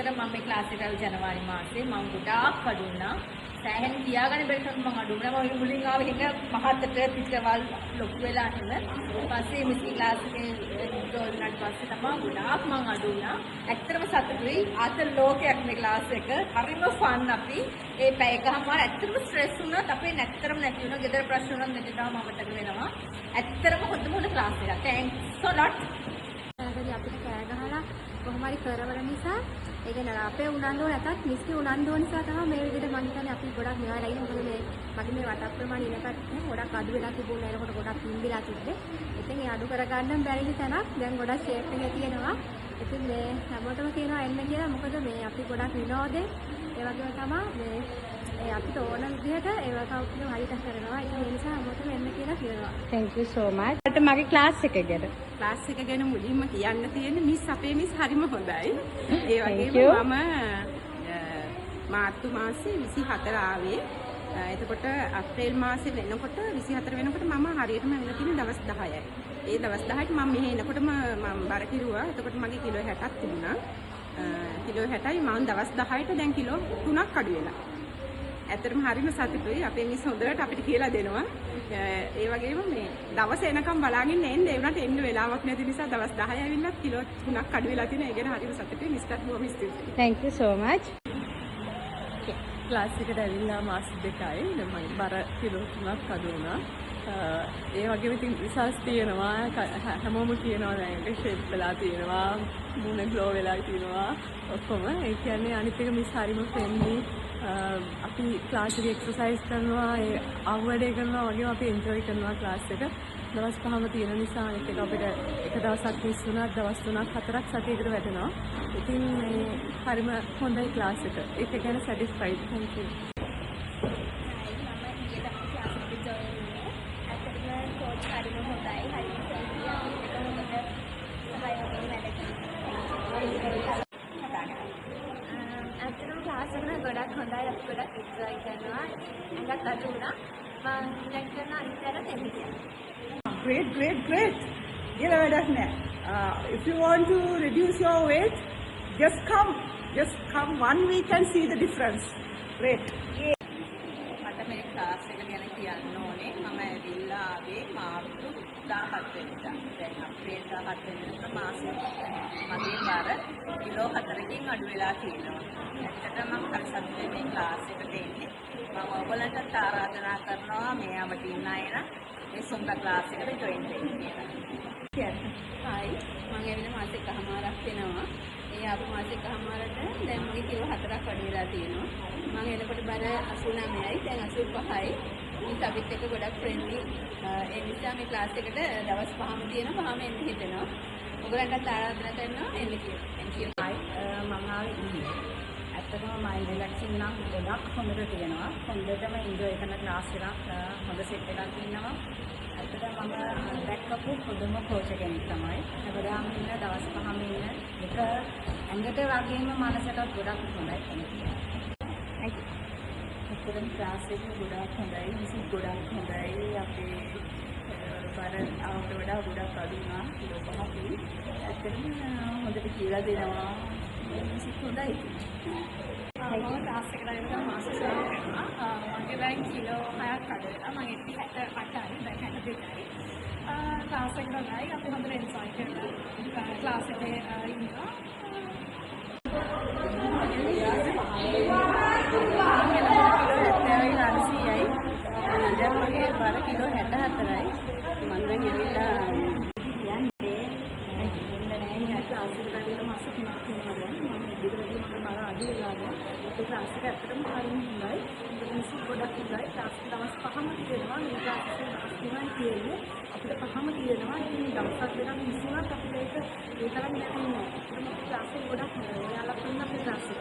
ඇත්තටම මම මේ ක්ලාස් එකට ආවේ ජනවාරි මාසේ. මම ගොඩාක් අඩු වුණා. සෑහෙන කියාගන්න බැරි තරම් මම අඩු වුණා. මම මුලින් ආවේ එක මහතට පිටවල් ලොකු වෙලා එහෙම. ඊපස්සේ මිස්ටි ක්ලාස් එකේ ජොයින් පස්සේ තමයි ගොඩාක් මම අඩු වුණා. ඇත්තටම සතුටුයි. ආතල් ලෝකයක් මේ ක්ලාස් එක. හරිම ෆන් අපි. ඒ පැය එකමාර ඇත්තටම ස්ට්‍රෙස් වුණත් අපේ නැත්තරම නැති වුණා. ගෙදර ප්‍රශ්න වුණත් නැති තාම මමතක වෙනවා. ඇත්තටම හොඳම ක්ලාස් එකක්. Thanks a lot. අපිට කෑ ගහලා කොහොම හරි කරවල නිසා ඒ කියන්නේ අපේ උනන්දුව නැතත් මිස්ටි උනන්දුව නිසා තමයි මේ විදිහට මම හිතන්නේ අපි ගොඩක් මෙහාලා ඉන්නේ. මොකද මේ මගේ මේ වට ප්‍රමාණය ඉනකට ගොඩක් අඩු වෙලා තිබුණා. එනකොට ගොඩක් පිම්බිලා තිබ්බේ. ඉතින් ඒ අඩු කරගන්න බැරි තැනක් දැන් ගොඩක් ෂේප් එකේ තියෙනවා. ඉතින් මේ හැමෝටම කියනවා එන්න කියලා. මොකද මේ අපි ගොඩක් විනෝදේ ඒ වගේම තමයි මේ අපිට ඕන විදිහට ඒ වර්කවුට් එක හරියට කරනවා. ඉතින් ඒ නිසා හැමෝටම එන්න කියලා කියනවා. Thank you so much. මට මගේ ක්ලාස් එක ගැන. ක්ලාස් එක ගැන මුලින්ම කියන්න තියෙන්නේ මිස් අපේ මිස් හරිම හොඳයි. ඒ වගේම මම මාර්තු මාසේ 24 ආවේ. එතකොට අප්‍රේල් මාසේ වෙනකොට 24 වෙනකොට මම හරියටම ඇවිල්ලා තියෙන දවස් 10යි. ඒ දවස් 10ට මම මෙහෙ එනකොටම මම බර කිරුවා. එතකොට මගේ කිලෝ 60ක් තිබුණා. කිලෝ 60යි මම දවස් 10ට දැන් කිලෝ 3ක් අඩු වෙලා. ඇත්තටම හරිම සතුටුයි. අපේ මිස් හොඳට අපිට කියලා දෙනවා. ඒ වගේම මේ දවස් එනකම් බලාගෙන එන්න ඒ වුණාට එන්න වෙලාවක් නැති නිසා දවස් 10 ඇවිල්ලා කිලෝ 3ක් අඩු වෙලා තියෙන. ඒ ගැන හරිම සතුටුයි. මිස්ටර් බොහොම ස්තුතියි. Thank you so much. Class එකට ඇවිල්ලා මාස 2යි. මම බර කිලෝ 3ක් අඩු වුණා. ඒ වගේම ඉතින් රිසල්ට්ස් තියෙනවා. හැමෝම කියනවා දැන් ඒක ෂේප් වෙලා තියෙනවා. මුණ ග්ලෝ වෙලා තියෙනවා. ඔක්කොම ඒ කියන්නේ අනිත් එක මිස් හරිම ෆ්‍රෙන්ඩ්ලි. අපි ක්ලාස් එකේ එක්සර්සයිස් කරනවා, ඒ අවුවැඩේ කරනවා වගේම අපි එන්ජොයි කරනවා ක්ලාස් එක. දවස් 5ම තියෙන නිසා අනිත් එක අපිට එක දවසක් මිස් වුණාත් දවස් 3ක් 4ක් සතියකට වැටෙනවා. ඉතින් මේ හරිම හොඳයි ක්ලාස් එක. ඒක ගැන සැටිස්ෆයිඩ්. Thank you. ඇත්තටම ක්ලාස් එක ගොඩක් හොඳයි. අපි ගොඩක් එන්ජොයි කරනවා. ඇඟත් අඩු වුණා. මම දැන් කරන අනිත් දෙයක් Great. Gila වැඩක් නෑ. If you want to reduce your weight, just come 1 week and see the difference. Great. මට මේ ක්ලාස් එක ගැන කියන්න ඕනේ. මම ඇවිල්ලා ආවේ මාර්තු 17 වෙනිදා. දැන් අප්‍රේල් 17 වෙනිදා මාසෙ මගේ බර කිලෝ 4කින් අඩු වෙලා තියෙනවා. ඇත්තටම මම හරි සතුටුයි මේ ක්ලාස් එකට එන්නේ. මම ඔයගලන්ට ආරාධනා කරනවා මේ අපිට ඉන්න අය නම් මේ සොඳ ක්ලාස් එකට ජොයින් වෙන්න කියලා. හයි මම ඇවිල්ලා මාස එකමාරක් වෙනවා. ඒ ආපු මාස එකමාරට දැන් මගේ කිලෝ 4ක් අඩු වෙලා තියෙනවා. මම එනකොට බර 89යි දැන් 85යි. මිස් අපිත් එක්ක ගොඩක් ෆ්‍රෙන්ඩ්ලි. ඒ නිසා මේ ක්ලාස් එකට දවස් 5ම තියෙනවා. 5ම එන්න හිතෙනවා. ඔයගලන්ටත් ආරාධනා කරනවා එන්න කියලා. Thank you. මම ආවේ ඉන්නේ. ඇත්තටම මයින්ඩ් රිලැක්සින් නම් ගොඩක් හොඳට තියෙනවා. හොඳටම එන්ජොයි කරන ක්ලාස් එකක් හොඳ සෙට් එකක් තියෙනවා. ඇත්තටම මම දැක්කපු හොඳම කෝච් කෙනෙක් තමයි. හැමදාම ඉන්න දවස් 5ම ඉන්න එක ඇඟට වගේම මනසටත් ගොඩක් හොඳයි කෙනෙක්. ඇත්තටම ක්ලාස් එක ගොඩක් හොඳයි. මිසික් ගොඩක් හොඳයි. අපේ බර ආවට වඩා ගොඩක් අඩු වුණා. කිලෝ 5කින්. ඇත්තටම හොඳට කියලා දෙනවා. මිසික් හොඳයි. මම ක්ලාස් එකට ආවම මාස 6ක් වෙනවා. මගේ දැන් කිලෝ 6ක් අඩු වෙලා. මම 68යි දැන් 62යි. ක්ලාස් එක ගායි අපි හොඳට එන්ජොයි කරලා ක්ලාස් එකේ ඉන්නවා. දැන් මගේ බර කිලෝ 64යි. මම දැන් ඇවිල්ලා ක්ලාස් එක ඇත්තටම හරිම හොඳයි. මිනිස්සු ගොඩක් හොඳයි. ක්ලාස් දවස් 5ම තියෙනවා. මේ ක්ලාස් එක දවස් 3යි තියෙන්නේ. අපිට 5ම තියෙනවා. ඉතින් දවසක් දෙකක් මිස් වුණාත් අපිට ඒක ඒ තරම් නැති නෑ. ක්ලාස් එක ගොඩක් හොඳයි. ඔයාලා කන්න අපේ ක්ලාස් එක.